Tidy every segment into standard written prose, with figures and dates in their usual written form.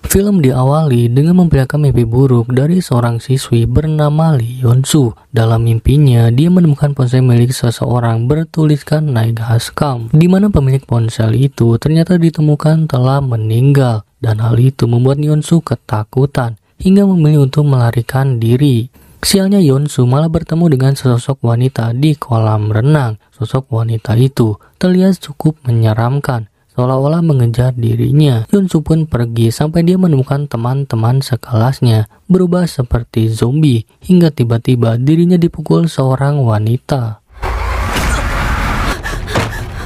Film diawali dengan memperlihatkan mimpi buruk dari seorang siswi bernama Lee Yeon-soo. Dalam mimpinya, dia menemukan ponsel milik seseorang bertuliskan Naega Scam, di mana pemilik ponsel itu ternyata ditemukan telah meninggal, dan hal itu membuat Yeon-soo ketakutan hingga memilih untuk melarikan diri. Sialnya Yeon-soo malah bertemu dengan sesosok wanita di kolam renang. Sosok wanita itu terlihat cukup menyeramkan, seolah-olah mengejar dirinya. Yeon-soo pun pergi sampai dia menemukan teman-teman sekelasnya berubah seperti zombie, hingga tiba-tiba dirinya dipukul seorang wanita.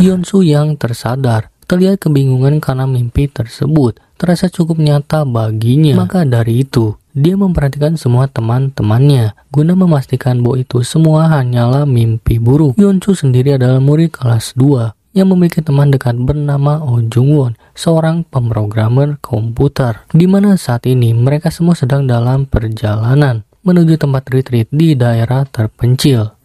Yeon-soo yang tersadar terlihat kebingungan karena mimpi tersebut terasa cukup nyata baginya. Maka dari itu, dia memperhatikan semua teman-temannya guna memastikan bahwa itu semua hanyalah mimpi buruk. Yeon-soo sendiri adalah murid kelas 2 yang memiliki teman dekat bernama Oh Jung-won, seorang pemrogramer komputer, di mana saat ini mereka semua sedang dalam perjalanan menuju tempat retreat di daerah terpencil.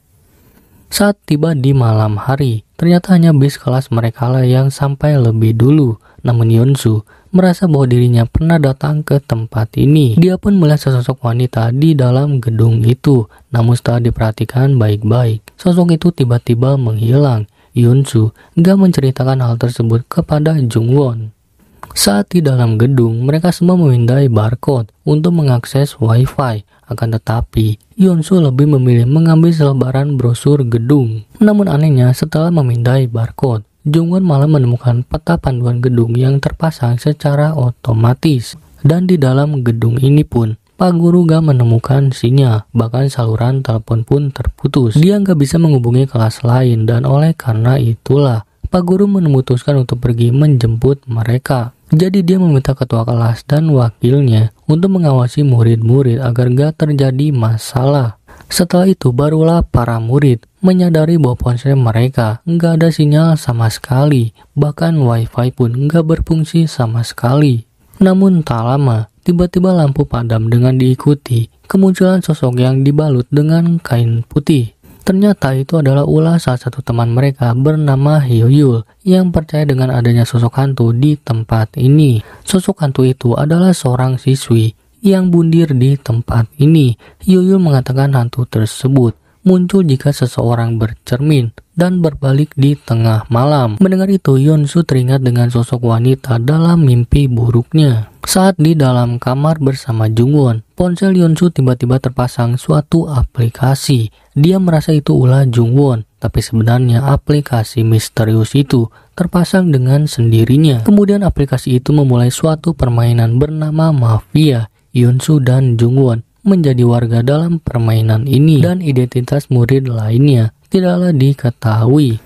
Saat tiba di malam hari, ternyata hanya bis kelas mereka lah yang sampai lebih dulu. Namun Yeon-soo merasa bahwa dirinya pernah datang ke tempat ini. Dia pun melihat sesosok wanita di dalam gedung itu. Namun setelah diperhatikan baik-baik, sosok itu tiba-tiba menghilang. Yeon-soo gak menceritakan hal tersebut kepada Jung-won. Saat di dalam gedung, mereka semua memindai barcode untuk mengakses wifi. Akan tetapi, Yeon-soo lebih memilih mengambil selebaran brosur gedung. Namun anehnya, setelah memindai barcode, Jung-won malah menemukan peta panduan gedung yang terpasang secara otomatis. Dan di dalam gedung ini pun, Pak Guru gak menemukan sinyal, bahkan saluran telepon pun terputus. Dia gak bisa menghubungi kelas lain, dan oleh karena itulah Pak Guru memutuskan untuk pergi menjemput mereka. Jadi dia meminta ketua kelas dan wakilnya untuk mengawasi murid-murid agar gak terjadi masalah. Setelah itu barulah para murid menyadari bahwa ponsel mereka gak ada sinyal sama sekali, bahkan wifi pun gak berfungsi sama sekali. Namun tak lama, tiba-tiba lampu padam dengan diikuti kemunculan sosok yang dibalut dengan kain putih. Ternyata itu adalah ulah salah satu teman mereka bernama Hyo-yul yang percaya dengan adanya sosok hantu di tempat ini. Sosok hantu itu adalah seorang siswi yang bundir di tempat ini. Hyo-yul mengatakan hantu tersebut muncul jika seseorang bercermin dan berbalik di tengah malam. Mendengar itu, Yeon-soo teringat dengan sosok wanita dalam mimpi buruknya. Saat di dalam kamar bersama Jung-won, ponsel Yeon-soo tiba-tiba terpasang suatu aplikasi. Dia merasa itu ulah Jung-won, tapi sebenarnya aplikasi misterius itu terpasang dengan sendirinya. Kemudian aplikasi itu memulai suatu permainan bernama Mafia. Yeon-soo dan Jung-won menjadi warga dalam permainan ini, dan identitas murid lainnya tidaklah diketahui.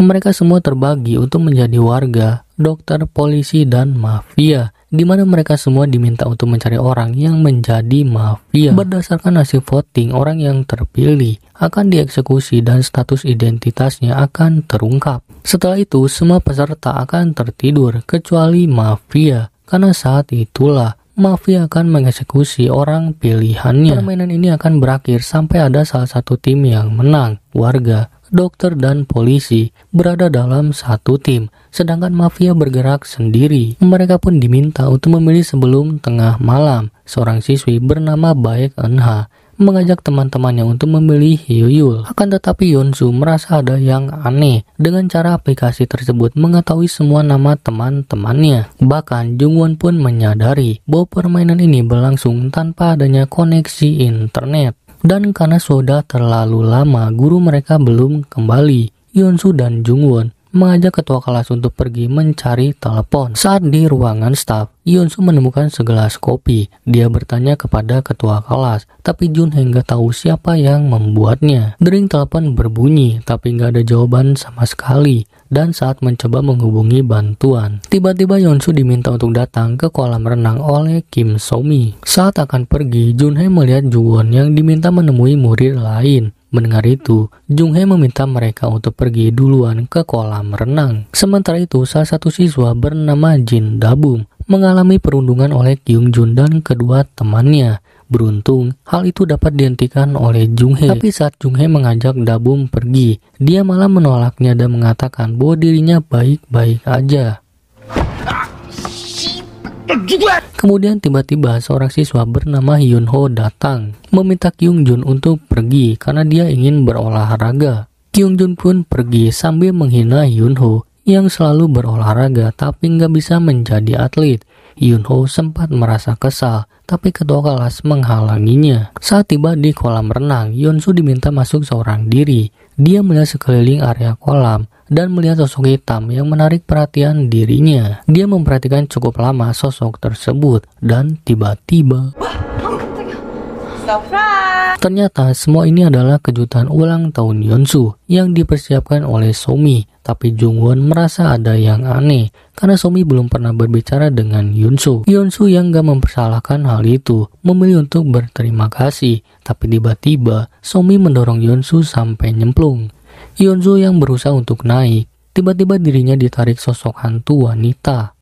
Mereka semua terbagi untuk menjadi warga, dokter, polisi, dan mafia, di mana mereka semua diminta untuk mencari orang yang menjadi mafia. Berdasarkan hasil voting, orang yang terpilih akan dieksekusi dan status identitasnya akan terungkap. Setelah itu, semua peserta akan tertidur kecuali mafia, karena saat itulah mafia akan mengeksekusi orang pilihannya. Permainan ini akan berakhir sampai ada salah satu tim yang menang. Warga, dokter, dan polisi berada dalam satu tim, sedangkan mafia bergerak sendiri. Mereka pun diminta untuk memilih sebelum tengah malam. Seorang siswi bernama Baek Eun-ha mengajak teman-temannya untuk memilih Hyo-yul. Akan tetapi Yeon-soo merasa ada yang aneh dengan cara aplikasi tersebut mengetahui semua nama teman-temannya. Bahkan Jung-won pun menyadari bahwa permainan ini berlangsung tanpa adanya koneksi internet. Dan karena sudah terlalu lama guru mereka belum kembali, Yeon-soo dan Jung-won mengajak ketua kelas untuk pergi mencari telepon. Saat di ruangan staf, Yeon-soo menemukan segelas kopi. Dia bertanya kepada ketua kelas, tapi Jun nggak tahu siapa yang membuatnya. Dering telepon berbunyi, tapi nggak ada jawaban sama sekali. Dan saat mencoba menghubungi bantuan, tiba-tiba Yeon-soo diminta untuk datang ke kolam renang oleh Kim So-mi. Saat akan pergi, Jun-hae melihat Jung-won yang diminta menemui murid lain. Mendengar itu, Jung-hae meminta mereka untuk pergi duluan ke kolam renang. Sementara itu, salah satu siswa bernama Jin Da-bum mengalami perundungan oleh Kyung-jun dan kedua temannya. Beruntung, hal itu dapat dihentikan oleh Jung-hae. Tapi saat Jung-hae mengajak Da-bum pergi, dia malah menolaknya dan mengatakan bahwa dirinya baik-baik aja. Kemudian tiba-tiba seorang siswa bernama Hyunho datang, meminta Kyungjun untuk pergi karena dia ingin berolahraga. Kyungjun pun pergi sambil menghina Hyunho yang selalu berolahraga tapi nggak bisa menjadi atlet. Hyunho sempat merasa kesal, tapi ketua kelas menghalanginya. Saat tiba di kolam renang, Yeonsu diminta masuk seorang diri. Dia melihat sekeliling area kolam dan melihat sosok hitam yang menarik perhatian dirinya. Dia memperhatikan cukup lama sosok tersebut dan tiba-tiba ternyata semua ini adalah kejutan ulang tahun Yeonsu yang dipersiapkan oleh Somi. Tapi Jungwon merasa ada yang aneh karena Somi belum pernah berbicara dengan Yeonsu. Yeonsu yang gak mempersalahkan hal itu memilih untuk berterima kasih. Tapi tiba-tiba Somi mendorong Yeonsu sampai nyemplung. Yeonsu yang berusaha untuk naik, tiba-tiba dirinya ditarik sosok hantu wanita.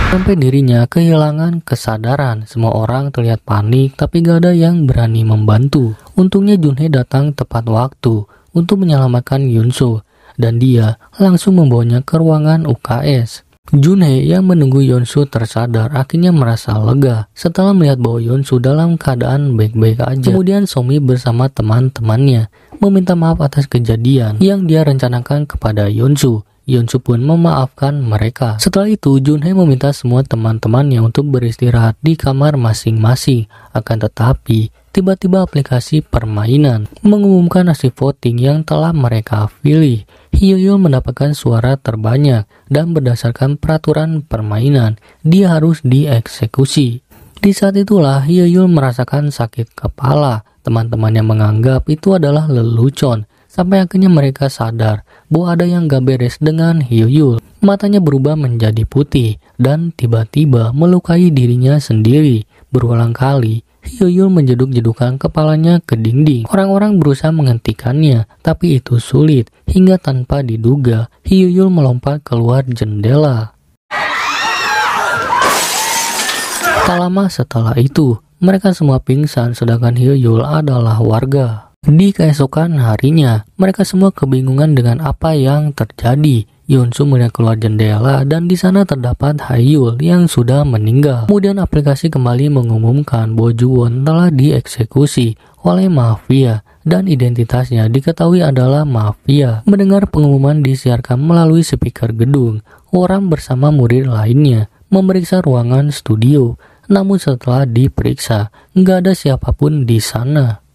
Sampai dirinya kehilangan kesadaran. Semua orang terlihat panik tapi gak ada yang berani membantu. Untungnya Junhee datang tepat waktu untuk menyelamatkan Yeonsu dan dia langsung membawanya ke ruangan UKS. Junhee yang menunggu Yeonsu tersadar akhirnya merasa lega setelah melihat bahwa Yeonsu dalam keadaan baik-baik aja. Kemudian Somi bersama teman-temannya meminta maaf atas kejadian yang dia rencanakan kepada Yeonsu. Yeonsu pun memaafkan mereka. Setelah itu, Junhee meminta semua teman-temannya untuk beristirahat di kamar masing-masing. Akan tetapi, tiba-tiba aplikasi permainan mengumumkan hasil voting yang telah mereka pilih. Hyeol mendapatkan suara terbanyak dan berdasarkan peraturan permainan, dia harus dieksekusi. Di saat itulah Hyeol merasakan sakit kepala. Teman-temannya menganggap itu adalah lelucon. Sampai akhirnya mereka sadar bahwa ada yang gak beres dengan Hyeol. Matanya berubah menjadi putih dan tiba-tiba melukai dirinya sendiri. Berulang kali, Hyeol menjeduk-jedukan kepalanya ke dinding. Orang-orang berusaha menghentikannya, tapi itu sulit. Hingga tanpa diduga, Hyeol melompat keluar jendela. Tak lama setelah itu, mereka semua pingsan sedangkan Hyeol adalah warga. Di keesokan harinya, mereka semua kebingungan dengan apa yang terjadi. Yeonsu melihat keluar jendela dan di sana terdapat Hyeol yang sudah meninggal. Kemudian aplikasi kembali mengumumkan bahwa Jungwon telah dieksekusi oleh mafia dan identitasnya diketahui adalah mafia. Mendengar pengumuman disiarkan melalui speaker gedung, orang bersama murid lainnya memeriksa ruangan studio. Namun setelah diperiksa, nggak ada siapapun di sana.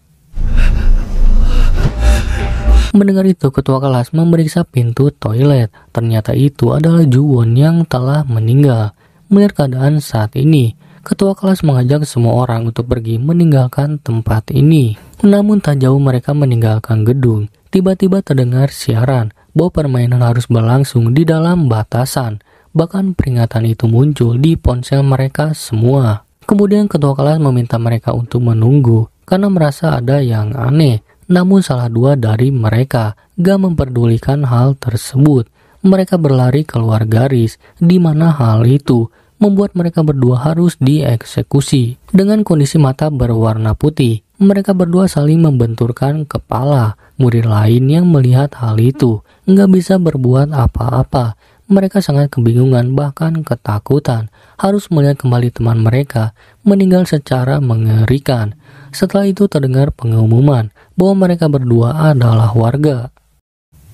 Mendengar itu, ketua kelas memeriksa pintu toilet. Ternyata itu adalah Jungwon yang telah meninggal. Melihat keadaan saat ini, ketua kelas mengajak semua orang untuk pergi meninggalkan tempat ini. Namun tak jauh mereka meninggalkan gedung, tiba-tiba terdengar siaran bahwa permainan harus berlangsung di dalam batasan. Bahkan peringatan itu muncul di ponsel mereka semua. Kemudian ketua kelas meminta mereka untuk menunggu karena merasa ada yang aneh. Namun salah dua dari mereka gak memperdulikan hal tersebut. Mereka berlari keluar garis, di mana hal itu membuat mereka berdua harus dieksekusi. Dengan kondisi mata berwarna putih, mereka berdua saling membenturkan kepala. Murid lain yang melihat hal itu gak bisa berbuat apa-apa. Mereka sangat kebingungan bahkan ketakutan harus melihat kembali teman mereka meninggal secara mengerikan. Setelah itu terdengar pengumuman bahwa mereka berdua adalah warga.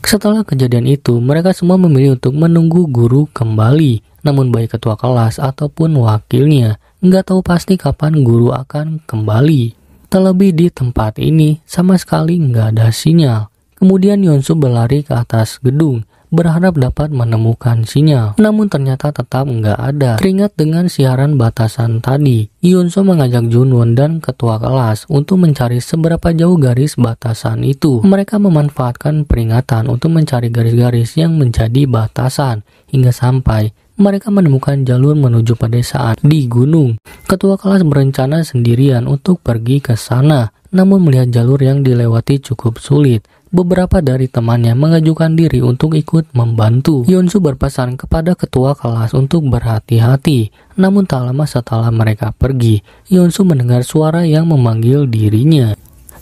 Setelah kejadian itu, mereka semua memilih untuk menunggu guru kembali. Namun baik ketua kelas ataupun wakilnya nggak tahu pasti kapan guru akan kembali. Terlebih di tempat ini sama sekali nggak ada sinyal. Kemudian Yeonsu berlari ke atas gedung, berharap dapat menemukan sinyal. Namun ternyata tetap nggak ada. Teringat dengan siaran batasan tadi, Yeonsu mengajak Jungwon dan ketua kelas untuk mencari seberapa jauh garis batasan itu. Mereka memanfaatkan peringatan untuk mencari garis-garis yang menjadi batasan, hingga sampai mereka menemukan jalur menuju pedesaan di gunung. Ketua kelas berencana sendirian untuk pergi ke sana, namun melihat jalur yang dilewati cukup sulit. Beberapa dari temannya mengajukan diri untuk ikut membantu. Yeonsu berpesan kepada ketua kelas untuk berhati-hati. Namun tak lama setelah mereka pergi, Yeonsu mendengar suara yang memanggil dirinya.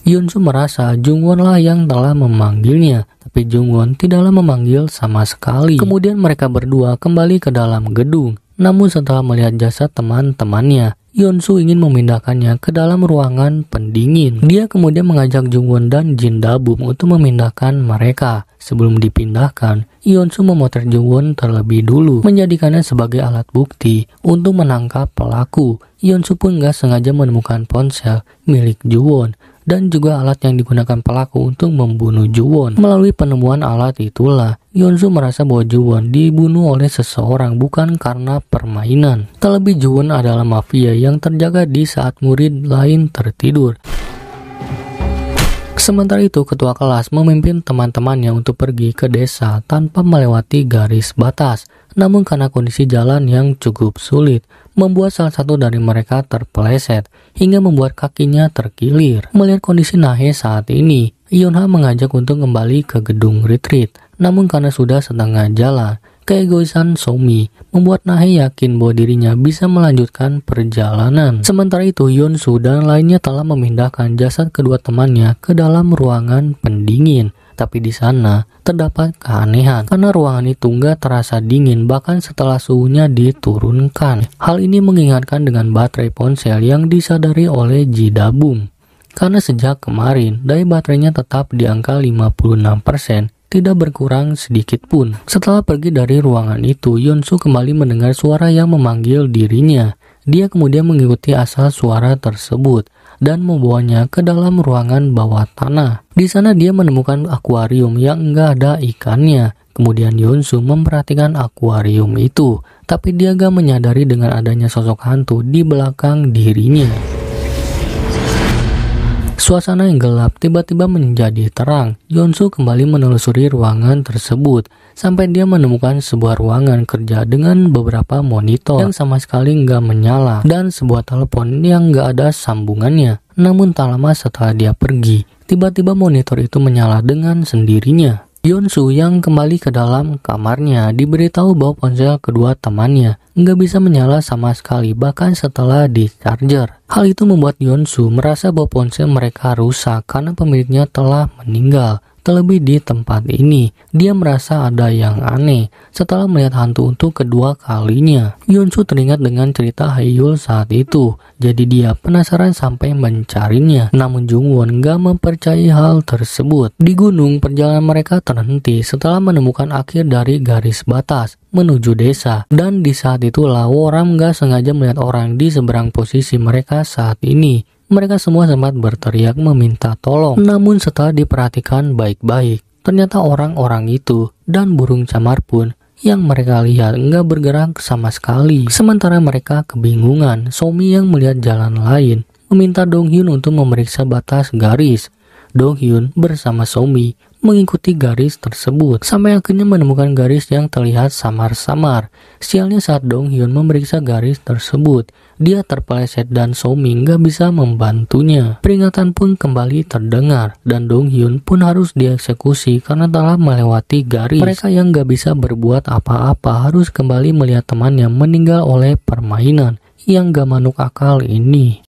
Yeonsu merasa Jungwon lah yang telah memanggilnya, tapi tapi Jungwon tidaklah memanggil sama sekali. Kemudian mereka berdua kembali ke dalam gedung. Namun setelah melihat jasad teman-temannya, Yeonsu ingin memindahkannya ke dalam ruangan pendingin. Dia kemudian mengajak Jungwon dan Jin Da-bum untuk memindahkan mereka. Sebelum dipindahkan, Yeonsu memotret Jungwon terlebih dulu, menjadikannya sebagai alat bukti untuk menangkap pelaku. Yeonsu pun gak sengaja menemukan ponsel milik Jungwon dan juga alat yang digunakan pelaku untuk membunuh Jungwon. Melalui penemuan alat itulah, Yeonsu merasa bahwa Jungwon dibunuh oleh seseorang bukan karena permainan. Terlebih Jungwon adalah mafia yang terjaga di saat murid lain tertidur. Sementara itu, ketua kelas memimpin teman-temannya untuk pergi ke desa tanpa melewati garis batas. Namun karena kondisi jalan yang cukup sulit, membuat salah satu dari mereka terpeleset hingga membuat kakinya terkilir. Melihat kondisi Nahe saat ini, Yeonha mengajak untuk kembali ke gedung retreat. Namun karena sudah setengah jalan, keegoisan Somi membuat Nahe yakin bahwa dirinya bisa melanjutkan perjalanan. Sementara itu, Yeonsu dan lainnya telah memindahkan jasad kedua temannya ke dalam ruangan pendingin. Tapi di sana terdapat keanehan karena ruangan itu nggak terasa dingin bahkan setelah suhunya diturunkan. Hal ini mengingatkan dengan baterai ponsel yang disadari oleh Ji Da-bum. Karena sejak kemarin, daya baterainya tetap di angka 56%. Tidak berkurang sedikit pun. Setelah pergi dari ruangan itu, Yeonsu kembali mendengar suara yang memanggil dirinya. Dia kemudian mengikuti asal suara tersebut dan membawanya ke dalam ruangan bawah tanah. Di sana dia menemukan akuarium yang enggak ada ikannya. Kemudian Yeonsu memperhatikan akuarium itu, tapi dia gak menyadari dengan adanya sosok hantu di belakang dirinya. Suasana yang gelap tiba-tiba menjadi terang. Yeonsu kembali menelusuri ruangan tersebut sampai dia menemukan sebuah ruangan kerja dengan beberapa monitor yang sama sekali nggak menyala dan sebuah telepon yang nggak ada sambungannya. Namun tak lama setelah dia pergi, tiba-tiba monitor itu menyala dengan sendirinya. Yeonsu yang kembali ke dalam kamarnya diberitahu bahwa ponsel kedua temannya nggak bisa menyala sama sekali bahkan setelah di-charger. Hal itu membuat Yeonsu merasa bahwa ponsel mereka rusak karena pemiliknya telah meninggal. Terlebih di tempat ini, dia merasa ada yang aneh setelah melihat hantu untuk kedua kalinya. Yeonsu teringat dengan cerita Haeyul saat itu, jadi dia penasaran sampai mencarinya. Namun Jungwon gak mempercayai hal tersebut. Di gunung, perjalanan mereka terhenti setelah menemukan akhir dari garis batas menuju desa. Dan di saat itulah Woram gak sengaja melihat orang di seberang posisi mereka saat ini. Mereka semua sempat berteriak meminta tolong. Namun setelah diperhatikan baik-baik, ternyata orang-orang itu dan burung camar pun yang mereka lihat nggak bergerak sama sekali. Sementara mereka kebingungan, Somi yang melihat jalan lain meminta Donghyun untuk memeriksa batas garis. Donghyun bersama Somi mengikuti garis tersebut sampai akhirnya menemukan garis yang terlihat samar-samar. Sialnya saat Donghyun memeriksa garis tersebut, dia terpeleset dan Somi nggak bisa membantunya. Peringatan pun kembali terdengar dan Donghyun pun harus dieksekusi karena telah melewati garis. Mereka yang nggak bisa berbuat apa-apa harus kembali melihat temannya meninggal oleh permainan yang gak manuk akal ini.